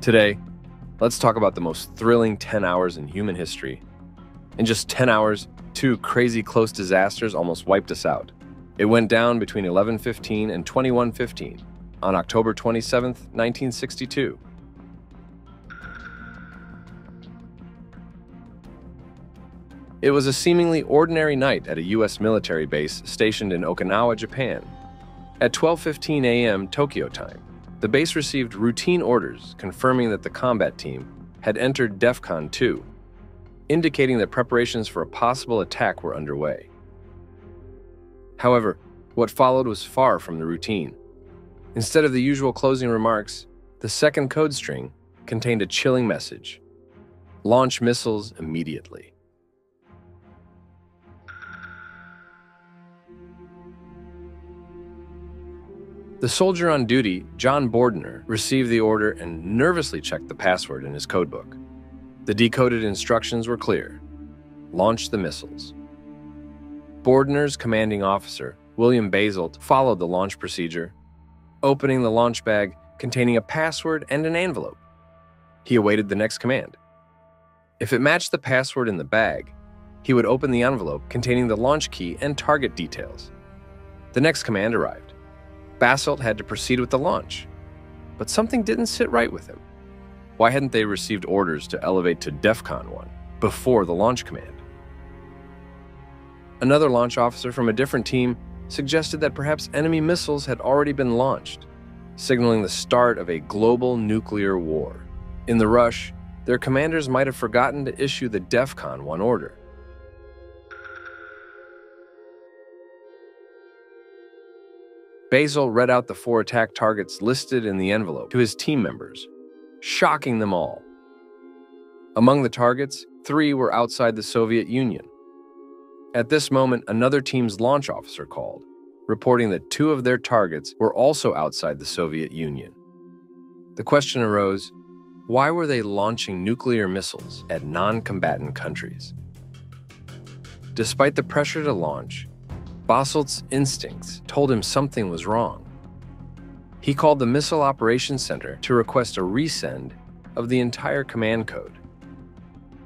Today, let's talk about the most thrilling 10 hours in human history. In just 10 hours, two crazy close disasters almost wiped us out. It went down between 11:15 and 21:15 on October 27, 1962. It was a seemingly ordinary night at a U.S. military base stationed in Okinawa, Japan. At 12:15 a.m. Tokyo time, the base received routine orders confirming that the combat team had entered DEFCON 2, indicating that preparations for a possible attack were underway. However, what followed was far from the routine. Instead of the usual closing remarks, the second code string contained a chilling message: launch missiles immediately. The soldier on duty, John Bordner, received the order and nervously checked the password in his codebook. The decoded instructions were clear: launch the missiles. Bordner's commanding officer, William Baselt, followed the launch procedure, opening the launch bag containing a password and an envelope. He awaited the next command. If it matched the password in the bag, he would open the envelope containing the launch key and target details. The next command arrived. Baselt had to proceed with the launch, but something didn't sit right with him. Why hadn't they received orders to elevate to DEFCON 1 before the launch command? Another launch officer from a different team suggested that perhaps enemy missiles had already been launched, signaling the start of a global nuclear war. In the rush, their commanders might have forgotten to issue the DEFCON 1 order. Basil read out the 4 attack targets listed in the envelope to his team members, shocking them all. Among the targets, 3 were outside the Soviet Union. At this moment, another team's launch officer called, reporting that 2 of their targets were also outside the Soviet Union. The question arose, why were they launching nuclear missiles at non-combatant countries? Despite the pressure to launch, Baselt's instincts told him something was wrong. He called the Missile Operations Center to request a resend of the entire command code.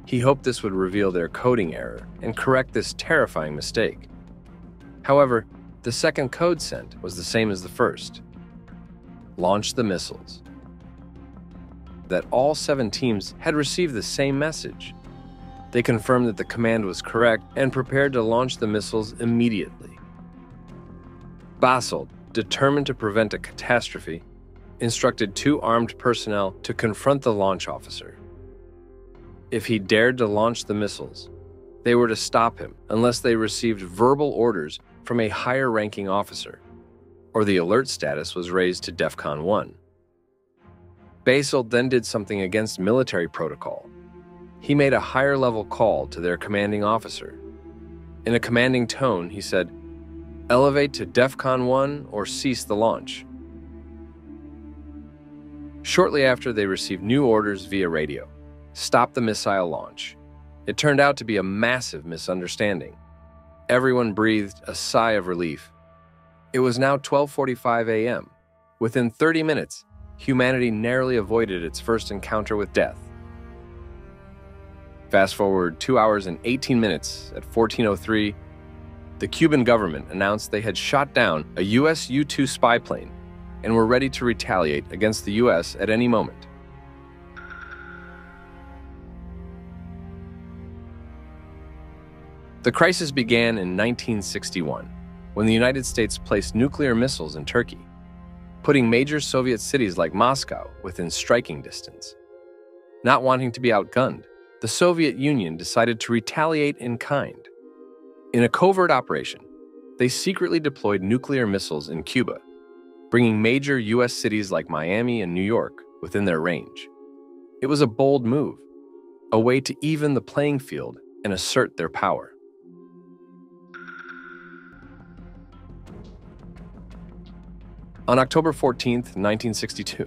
He hoped this would reveal their coding error and correct this terrifying mistake. However, the second code sent was the same as the first: launch the missiles. That all 7 teams had received the same message. They confirmed that the command was correct and prepared to launch the missiles immediately. Baselt, determined to prevent a catastrophe, instructed 2 armed personnel to confront the launch officer. If he dared to launch the missiles, they were to stop him unless they received verbal orders from a higher-ranking officer, or the alert status was raised to DEFCON 1. Baselt then did something against military protocol. He made a higher-level call to their commanding officer. In a commanding tone, he said, elevate to DEFCON 1 or cease the launch. Shortly after, they received new orders via radio: stop the missile launch. It turned out to be a massive misunderstanding. Everyone breathed a sigh of relief. It was now 12:45 a.m. Within 30 minutes, humanity narrowly avoided its first encounter with death. Fast forward 2 hours and 18 minutes at 14:03, the Cuban government announced they had shot down a U.S. U-2 spy plane and were ready to retaliate against the U.S. at any moment. The crisis began in 1961, when the United States placed nuclear missiles in Turkey, putting major Soviet cities like Moscow within striking distance. Not wanting to be outgunned, the Soviet Union decided to retaliate in kind. In a covert operation, they secretly deployed nuclear missiles in Cuba, bringing major U.S. cities like Miami and New York within their range. It was a bold move, a way to even the playing field and assert their power. On October 14, 1962,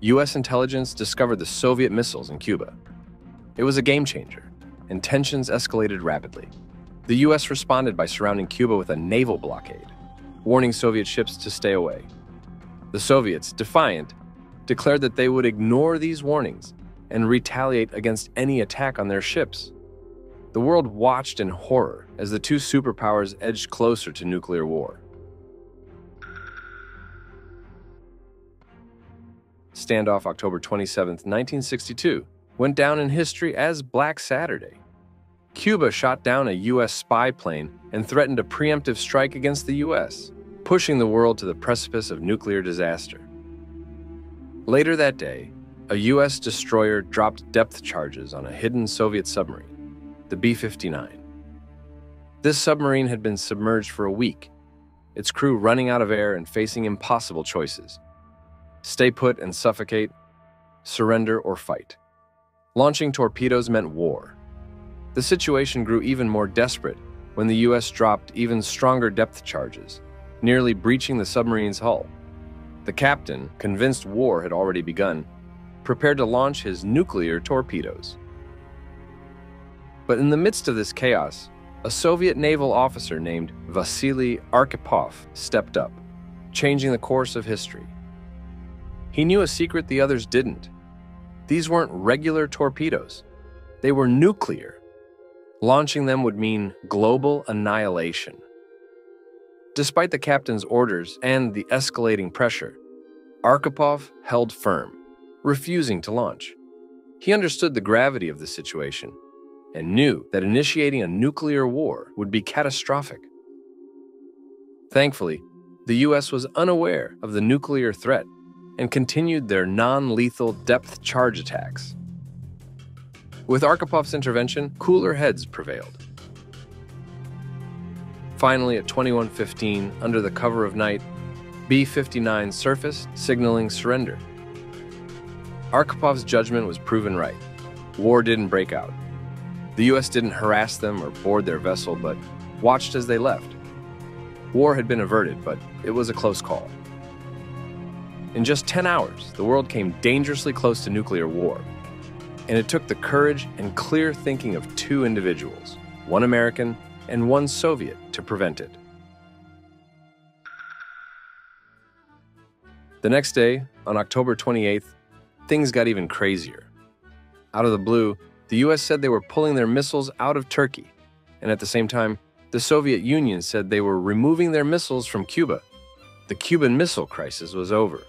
U.S. intelligence discovered the Soviet missiles in Cuba. It was a game-changer, and tensions escalated rapidly. The U.S. responded by surrounding Cuba with a naval blockade, warning Soviet ships to stay away. The Soviets, defiant, declared that they would ignore these warnings and retaliate against any attack on their ships. The world watched in horror as the two superpowers edged closer to nuclear war. Standoff October 27, 1962, went down in history as Black Saturday. Cuba shot down a U.S. spy plane and threatened a preemptive strike against the U.S., pushing the world to the precipice of nuclear disaster. Later that day, a U.S. destroyer dropped depth charges on a hidden Soviet submarine, the B-59. This submarine had been submerged for a week, its crew running out of air and facing impossible choices: stay put and suffocate, surrender or fight. Launching torpedoes meant war. The situation grew even more desperate when the U.S. dropped even stronger depth charges, nearly breaching the submarine's hull. The captain, convinced war had already begun, prepared to launch his nuclear torpedoes. But in the midst of this chaos, a Soviet naval officer named Vasily Arkhipov stepped up, changing the course of history. He knew a secret the others didn't. These weren't regular torpedoes. They were nuclear. Launching them would mean global annihilation. Despite the captain's orders and the escalating pressure, Arkhipov held firm, refusing to launch. He understood the gravity of the situation and knew that initiating a nuclear war would be catastrophic. Thankfully, the U.S. was unaware of the nuclear threat and continued their non-lethal depth charge attacks. With Arkhipov's intervention, cooler heads prevailed. Finally, at 21:15, under the cover of night, B-59 surfaced, signaling surrender. Arkhipov's judgment was proven right. War didn't break out. The U.S. didn't harass them or board their vessel, but watched as they left. War had been averted, but it was a close call. In just 10 hours, the world came dangerously close to nuclear war. And it took the courage and clear thinking of two individuals, one American and one Soviet, to prevent it. The next day, on October 28th, things got even crazier. Out of the blue, the U.S. said they were pulling their missiles out of Turkey, and at the same time, the Soviet Union said they were removing their missiles from Cuba. The Cuban Missile Crisis was over.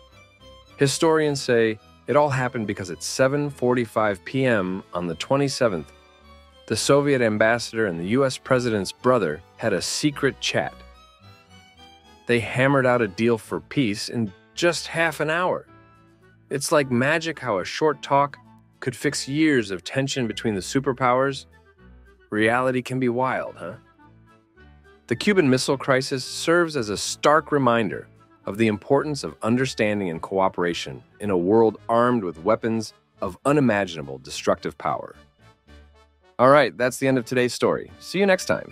Historians say it all happened because at 7:45 p.m. on the 27th, the Soviet ambassador and the U.S. president's brother had a secret chat. They hammered out a deal for peace in just half an hour. It's like magic how a short talk could fix years of tension between the superpowers. Reality can be wild, huh? The Cuban Missile Crisis serves as a stark reminder of the importance of understanding and cooperation in a world armed with weapons of unimaginable destructive power. All right, that's the end of today's story. See you next time.